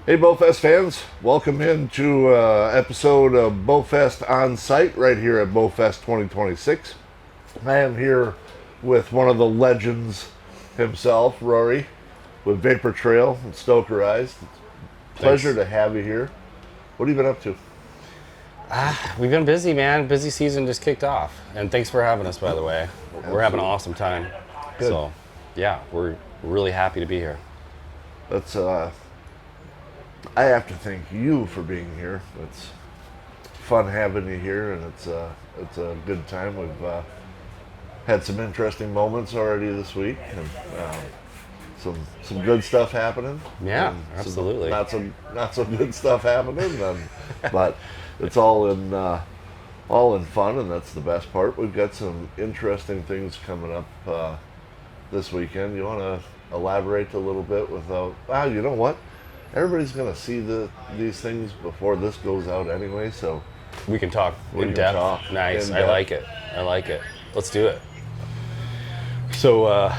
Hey BowFest fans, welcome into episode of BowFest on site right here at BowFest 2026. I am here with one of the legends himself, Rory, with Vapor Trail and Stokerized. Pleasure to have you here. What have you been up to? We've been busy, man. Busy season just kicked off. And thanks for having us, by the way. We're having an awesome time. Good. So, yeah, we're really happy to be here. That's I have to thank you for being here. It's fun having you here, and it's a good time. We've had some interesting moments already this week, and some good stuff happening. Yeah, and absolutely. Not so good stuff happening, but it's all in fun, and that's the best part. We've got some interesting things coming up this weekend. You want to elaborate a little bit without? You know what? Everybody's going to see these things before this goes out anyway, so We can talk in depth. Nice. I like it. Let's do it. So,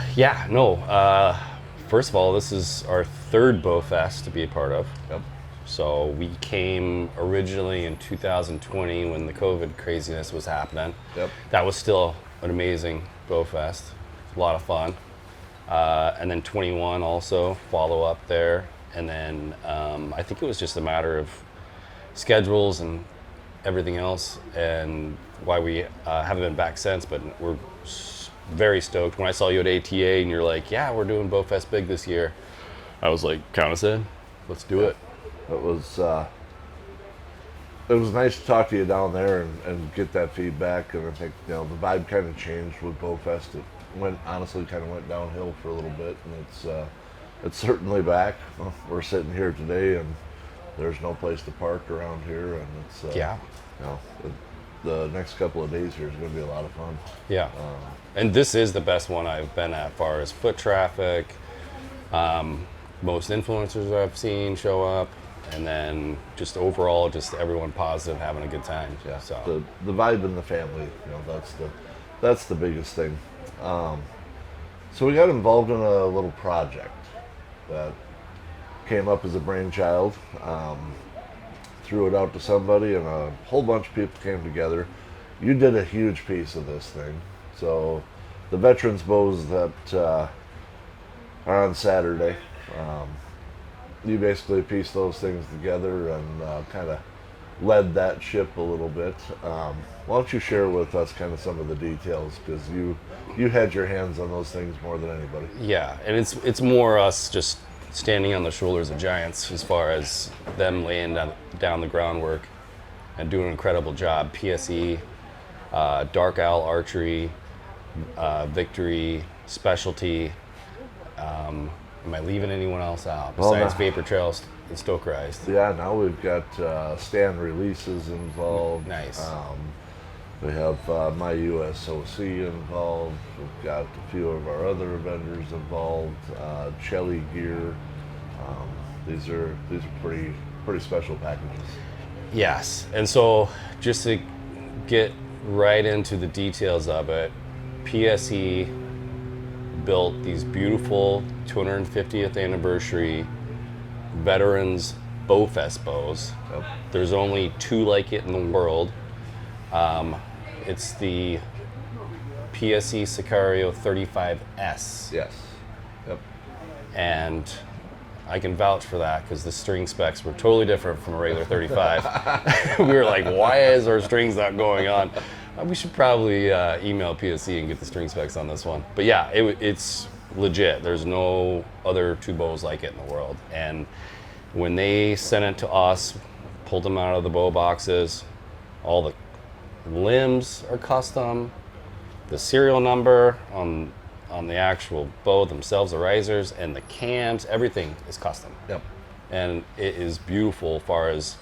first of all, this is our third BowFest to be a part of. Yep. So we came originally in 2020 when the COVID craziness was happening. Yep. That was still an amazing BowFest. A lot of fun. And then 21 also, follow up there. And then I think it was just a matter of schedules and everything else and why we haven't been back since, but we're very stoked. When I saw you at ATA and you're like, yeah, we're doing BowFest big this year, I was like, count us in. Let's do it. It was nice to talk to you down there and get that feedback, and I think the vibe kind of changed with BowFest. It honestly kind of went downhill for a little bit, and it's certainly back. Well, we're sitting here today, and there's no place to park around here, and it's the next couple of days here is going to be a lot of fun. Yeah, and this is the best one I've been at, as far as foot traffic. Most influencers I've seen show up, and then just overall, just everyone positive, having a good time. Yeah, So the vibe in the family, that's the biggest thing. So we got involved in a little project that came up as a brainchild. Threw it out to somebody, and a whole bunch of people came together. You did a huge piece of this thing. So the veterans bows that are on Saturday, you basically pieced those things together and kind of led that ship a little bit. Why don't you share with us kind of some of the details, because you had your hands on those things more than anybody. yeah, and it's more us just standing on the shoulders of giants as far as them laying down the groundwork and doing an incredible job. PSE, Dark Owl Archery, Victory, Specialty. Am I leaving anyone else out besides Vapor Trail and Stokerized? Yeah, now we've got stand releases involved. Nice. We have my USOC involved. We've got a few of our other vendors involved. Chelly Gear. These are pretty special packages. Yes, and so just to get right into the details of it, PSE built these beautiful 250th anniversary veterans BowFest bows. Yep. There's only two like it in the world. It's the PSE Sicario 35S. Yes. Yep. And I can vouch for that because the string specs were totally different from a regular 35. We were like, why is our strings not going on? We should probably email PSE and get the string specs on this one. But yeah, it's legit. There's no other two bows like it in the world. And when they sent it to us, pulled them out of the bow boxes, all the limbs are custom. The serial number on the actual bow themselves, the risers, and the cams, everything is custom. Yep. And it is beautiful as far as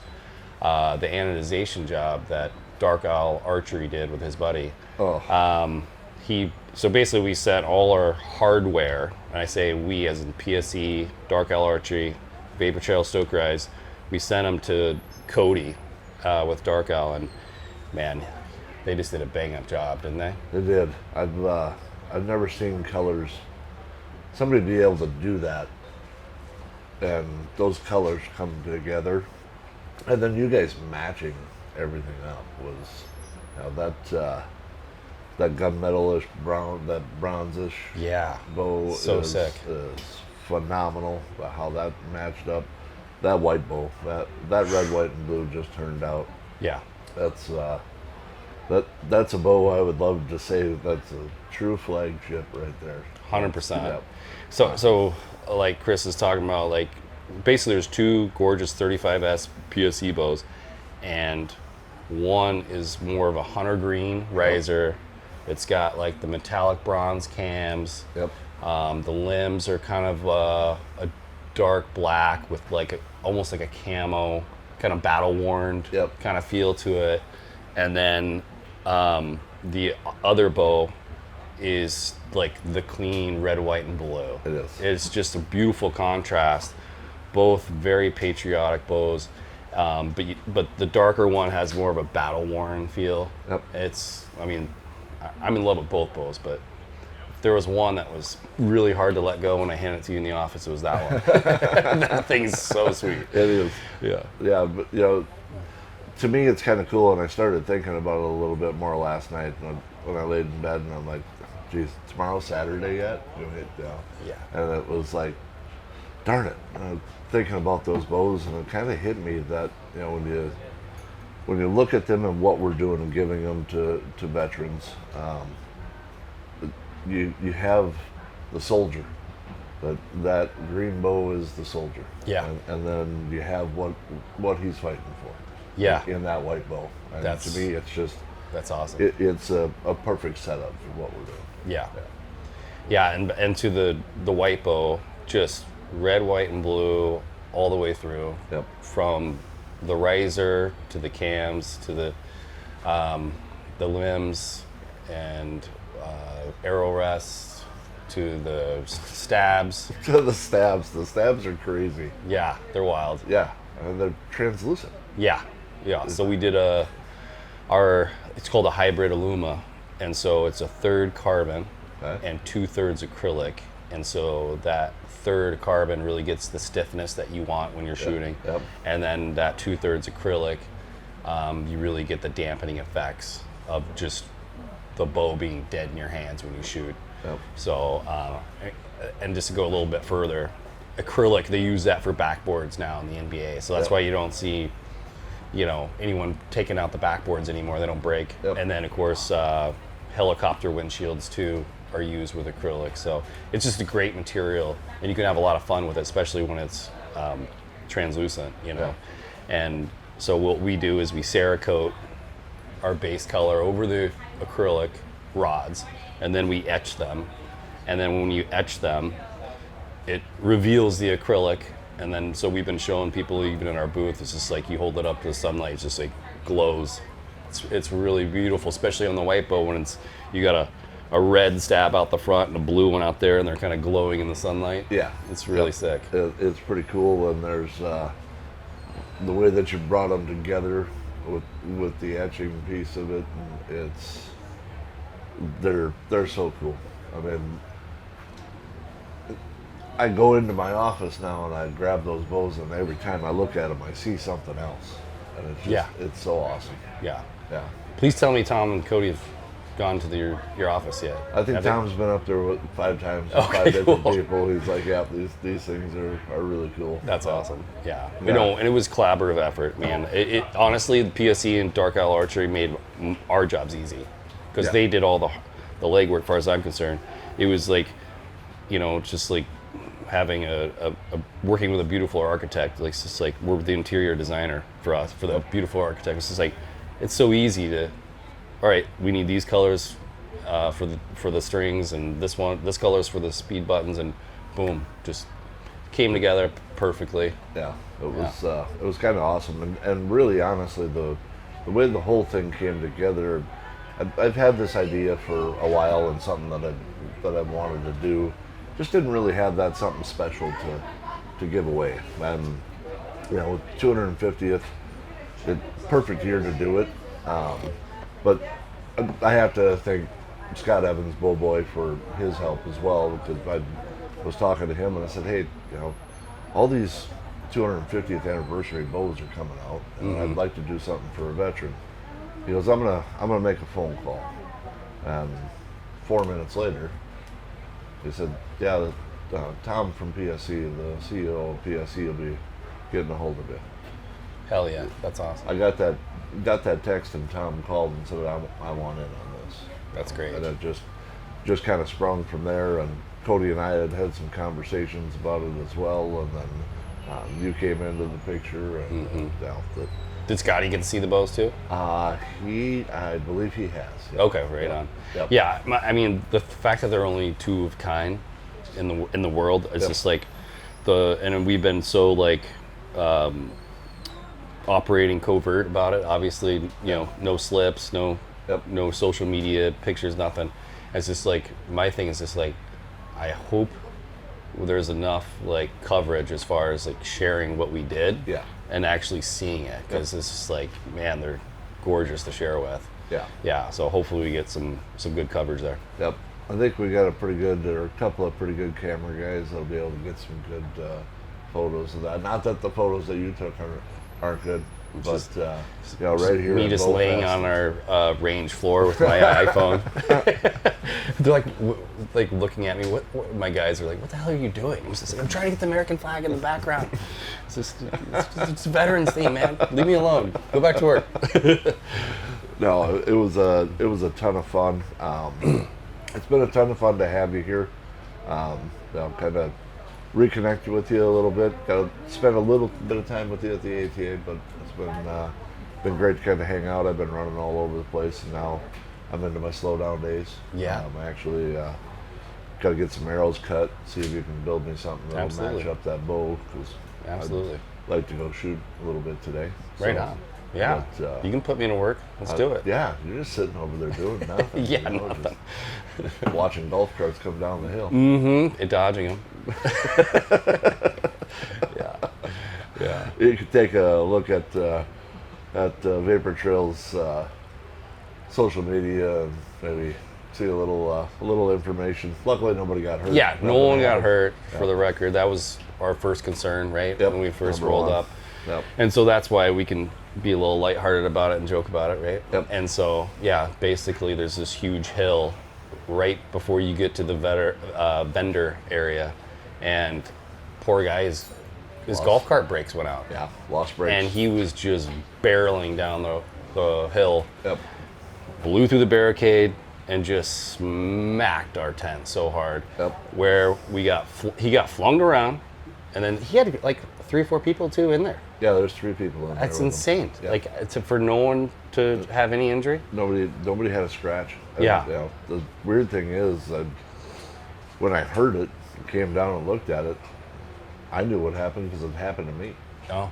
the anodization job that Dark Owl Archery did with his buddy. Oh. So basically we sent all our hardware, and I say we as in PSE, Dark Owl Archery, Vapor Trail Stokerized, we sent them to Cody with Dark Owl, and man, they just did a bang up job, didn't they? They did. I've never seen colors. Somebody be able to do that and those colors come together, and then you guys matching everything up was, that gunmetalish brown, that bronzish Yeah. bow So sick. is phenomenal. How that matched up, that white bow, that red, white, and blue just turned out. Yeah. That's that's a bow I would love to say that's a true flagship right there. 100%. Yep. So like Chris is talking about, like basically there's two gorgeous 35S PSE bows, and one is more of a hunter green riser. It's got like the metallic bronze cams. Yep. The limbs are kind of a dark black with like almost like a camo, kind of battle worn Yep. kind of feel to it. And then the other bow is like the clean red, white, and blue. It is. It's just a beautiful contrast. Both very patriotic bows, but the darker one has more of a battle worn feel. Yep. I'm in love with both bows, but if there was one that was really hard to let go when I handed it to you in the office, it was that one. That thing's so sweet. It is. Yeah. Yeah, but to me it's kind of cool, and I started thinking about it a little bit more last night when I laid in bed, and I'm like, geez, tomorrow's Saturday yet? Yeah. And it was like, darn it. Thinking about those bows, and it kind of hit me that, when you look at them and what we're doing and giving them to veterans, you have the soldier. That green bow is the soldier. Yeah. And then you have what he's fighting for. Yeah. In that white bow. And to me, it's just, That's awesome. it's a perfect setup for what we're doing. Yeah. Yeah, and to the white bow, just red, white, and blue all the way through. Yep. From the riser to the cams to the limbs and arrow rests to the stabs. To the stabs. The stabs are crazy. Yeah, they're wild. Yeah. And they're translucent. Yeah. So we did it's called a hybrid Illuma, and so it's a third carbon and 2/3 acrylic, and so that third carbon really gets the stiffness that you want when you're shooting. Yep. And then that 2/3 acrylic, you really get the dampening effects of just the bow being dead in your hands when you shoot. Yep. So, and just to go a little bit further, acrylic, they use that for backboards now in the NBA. So that's why you don't see, anyone taking out the backboards anymore. They don't break. Yep. And then, of course, helicopter windshields too are used with acrylic. So it's just a great material, and you can have a lot of fun with it, especially when it's translucent, Yeah. And so what we do is we Cerakote our base color over the acrylic rods, and then we etch them. And then when you etch them, it reveals the acrylic. And then, so we've been showing people even in our booth, it's just like you hold it up to the sunlight, it's just like glows. It's really beautiful, especially on the white bow when you got a red stab out the front and a blue one out there, and they're kind of glowing in the sunlight. Yeah. It's really sick. It's pretty cool, and there's the way that you brought them together with the etching piece of it. They're so cool. I mean, I go into my office now and I grab those bows, and every time I look at them, I see something else, and it's just, it's so awesome. Yeah. Yeah. Please tell me Tom and Cody have gone to your office yet. I think Have they? Tom's been up there 5 times with Okay, 5 different cool. people. He's like, yeah, these things are really cool. That's awesome. Yeah. Yeah. And it was collaborative effort, man. It honestly, the PSE and Dark Owl Archery made our jobs easy, because they did all the legwork. As far as I'm concerned, it was like, just like having a working with a beautiful architect. Like, it's just like we're the interior designer for us, for the beautiful architect. It's just like, it's so easy to, all right, we need these colors for the strings, and this color's for the speed buttons, and boom, just came together perfectly. Yeah, it was kind of awesome, and really, honestly, the way the whole thing came together, I've had this idea for a while, and something that I wanted to do, just didn't really have that something special to give away. And 250th, perfect year to do it. But I have to thank Scott Evans, Boy, for his help as well, because I was talking to him and I said, hey, all these 250th anniversary bows are coming out, and I'd like to do something for a veteran. He goes, I'm gonna make a phone call. And 4 minutes later, he said, yeah, Tom from PSE, the CEO of PSE, will be getting a hold of you. Hell yeah, that's awesome. I got that text, and Tom called and said, I want in on this. That's great. And it just kind of sprung from there, and Cody and I had some conversations about it as well, and then you came into the picture, and Did Scotty get to see the bows too? I believe he has. Yep. Okay, right on. Yep. Yeah, I mean, the fact that there are only two of kind in the world is just like and we've been so like operating covert about it. Obviously, you know, no slips, no social media pictures, nothing. It's just like, my thing is just like, I hope there's enough like coverage as far as like sharing what we did. Yeah. And actually seeing it, because it's just like, man, they're gorgeous to share with. Yeah. So hopefully we get some good coverage there. Yep. I think we got a couple of pretty good camera guys that'll be able to get some good photos of that. Not that the photos that you took aren't good, but right here. Me just laying on our range floor with my iPhone. They're like looking at me. What my guys are like, what the hell are you doing? I'm just like, I'm trying to get the American flag in the background. It's a veterans theme, man. Leave me alone. Go back to work. No, it was a ton of fun. It's been a ton of fun to have you here. Kind of reconnected with you a little bit. Got to spend a little bit of time with you at the ATA, but it's been great to kind of hang out. I've been running all over the place, and now I'm into my slow down days. Yeah. I actually got to get some arrows cut, see if you can build me something that'll match up that bow. Cause Absolutely. I'd like to go shoot a little bit today. Right on. Yeah. But, you can put me to work. Let's do it. Yeah. You're just sitting over there doing nothing. Yeah, nothing. Just watching golf carts come down the hill. Mm-hmm. And dodging them. Yeah. You could take a look at Vapor Trail's social media and maybe see a little information. Luckily, nobody got hurt. Yeah, no one got hurt. For the record, that was our first concern, right? Yep. When we first Number rolled one. up. Yep. And so that's why we can be a little lighthearted about it and joke about it, right? Yep. And so, yeah, basically there's this huge hill right before you get to the vendor area, and poor guy, his golf cart brakes went out. Yeah, lost brakes. And he was just barreling down the hill, Yep. blew through the barricade, and just smacked our tent so hard. Yep. Where he got flung around, and then he had like 3 or 4 people too in there. Yeah, there's 3 people in there. That's with insane. Yep. Like, for no one to have any injury. Nobody had a scratch. And, Yeah. The weird thing is, when I heard it, came down and looked at it, I knew what happened because it happened to me. Oh.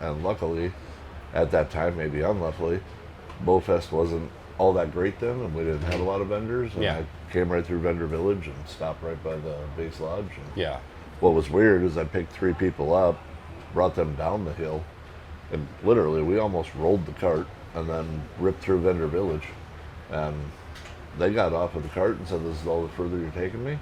And luckily, at that time, maybe unluckily, BowFest wasn't all that great then, and we didn't have a lot of vendors. And Yeah. I came right through Vendor Village and stopped right by the base lodge. And Yeah. what was weird is I picked 3 people up, brought them down the hill, and literally we almost rolled the cart and then ripped through Vendor Village. And they got off of the cart and said, "This is all the further you're taking me?"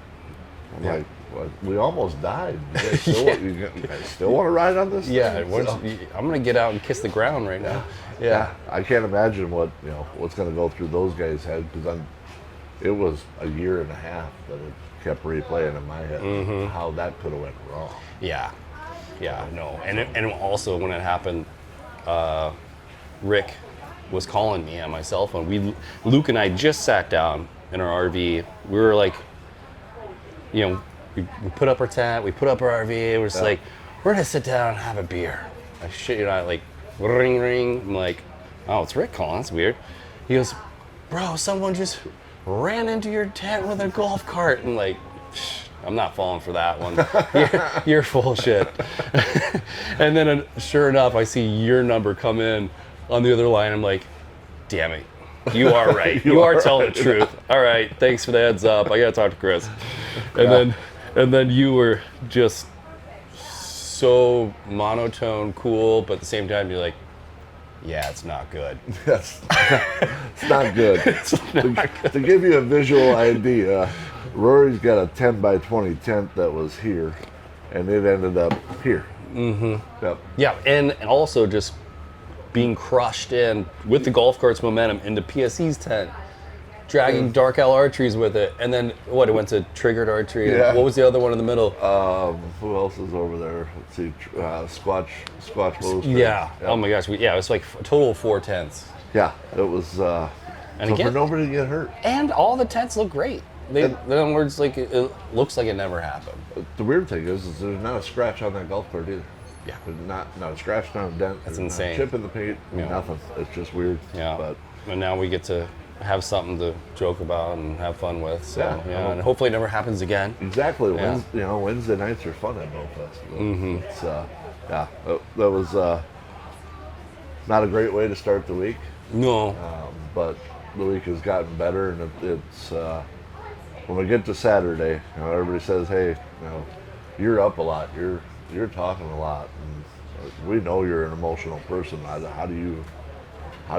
I'm like, "What? We almost died. You guys still want to ride on this Yeah. thing?" I'm gonna get out and kiss the ground right now. Yeah, I can't imagine what's going to go through those guys' head, because it was a year and a half that it kept replaying in my head how that could have went wrong. Yeah. No. And also when it happened, Rick was calling me on my cell phone. Luke and I just sat down in our RV. We were like, we put up our tent, we put up our RV. We're just like, we're gonna sit down and have a beer. I shit you not, like, ring ring. I'm like, oh, it's Rick calling. That's weird. He goes, bro, someone just ran into your tent with a golf cart. And like, I'm not falling for that one. You're full of shit. And then sure enough, I see your number come in on the other line. I'm like, damn it. You are right. you are telling the truth. All right. Thanks for the heads up. I got to talk to Chris. And then you were just so monotone, cool, but at the same time, you're like, yeah, it's not good. It's not good. To give you a visual idea, Rory's got a 10 by 20 tent that was here, and it ended up here. Yep. Yeah, and also just being crushed in with the golf cart's momentum into PSE's tent, dragging Dark Owl Archeries with it, and then it went to Triggered Archery. Yeah. And what was the other one in the middle? Who else is over there? Let's see, Squatch Bow. Yeah. Oh my gosh. It was like a total of 4 tents. Yeah, it was. And so again, for nobody to get hurt. and all the tents look great. In other words, like it looks like it never happened. The weird thing is there's not a scratch on that golf cart either. Yeah. There's not a scratch, not a dent. That's there's insane. Not a chip in the paint, Yeah. nothing. It's just weird. Yeah. But And now we get to have something to joke about and have fun with. So Yeah. and hopefully it never happens again. exactly. Yeah. Wednesday nights are fun at BowFest. It's that was not a great way to start the week, No. but the week has gotten better, and it's when we get to Saturday, everybody says, "Hey, you're up a lot. You're talking a lot, and we know you're an emotional person. How do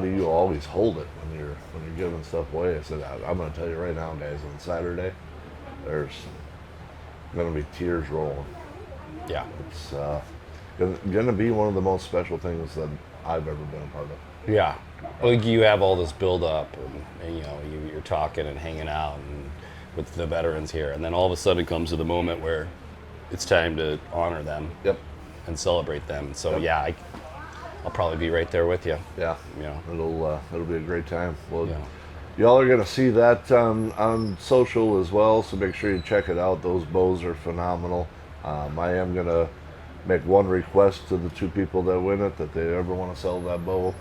you always hold it when you're giving stuff away?" I said, "I'm going to tell you right now, guys. On Saturday, there's going to be tears rolling. Yeah. It's going to be one of the most special things that I've ever been a part of." Yeah. Well, you have all this build up, and you're talking and hanging out and with the veterans here, and then all of a sudden it comes to the moment where it's time to honor them Yep. and celebrate them. So Yep. I'll probably be right there with you. Yeah. Yeah. It'll be a great time. Well, Yeah. y'all are going to see that on social as well, so make sure you check it out. Those bows are phenomenal. I am going to make one request to the 2 people that win it, that they ever want to sell that bow.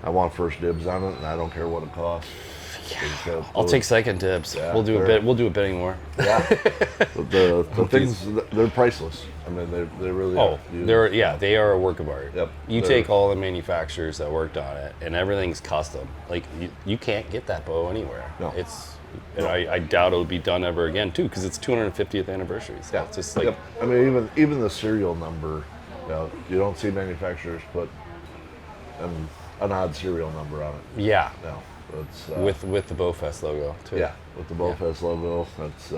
I want first dibs on it, and I don't care what it costs. I'll take second dibs. Yeah, We'll do a fair. bit. We'll do a bidding war. Yeah. the things, they're priceless. I mean, they really Oh, are. they are a work of art. Yep. You They're- take all the manufacturers that worked on it, and everything's custom. Like you can't get that bow anywhere. No. And I doubt it'll be done ever again too, because it's 250th anniversary. So Yeah, it's just like Yep. I mean, even the serial number, you don't see manufacturers put an odd serial number on it. yeah, No, it's with the BowFest logo too. yeah, with the BowFest logo. That's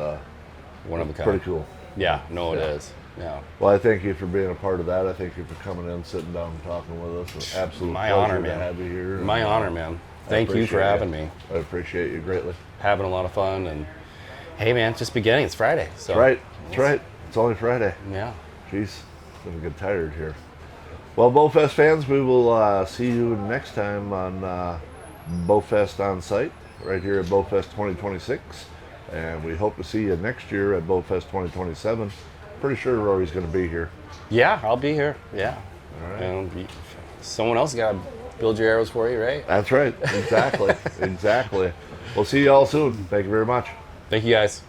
One of a kind. pretty cool. Yeah, no, it Yeah. is. Yeah. Well, I thank you for being a part of that. I thank you for coming in, sitting down, and talking with us. It's an absolute My pleasure honor, to man. have you here. My And, honor, man. I Thank you for appreciate having me. I appreciate you greatly. Having a lot of fun, and hey, man, just beginning. It's Friday. So That's right. That's right. It's only Friday. Yeah. Jeez, I'm gonna get tired here. Well, BowFest fans, we will see you next time on BowFest on site, right here at BowFest 2026. And we hope to see you next year at BowFest 2027. Pretty sure Rory's going to be here. Yeah, I'll be here. Yeah. All right. And someone else got to build your arrows for you, right? That's right. Exactly. Exactly. We'll see you all soon. Thank you very much. Thank you, guys.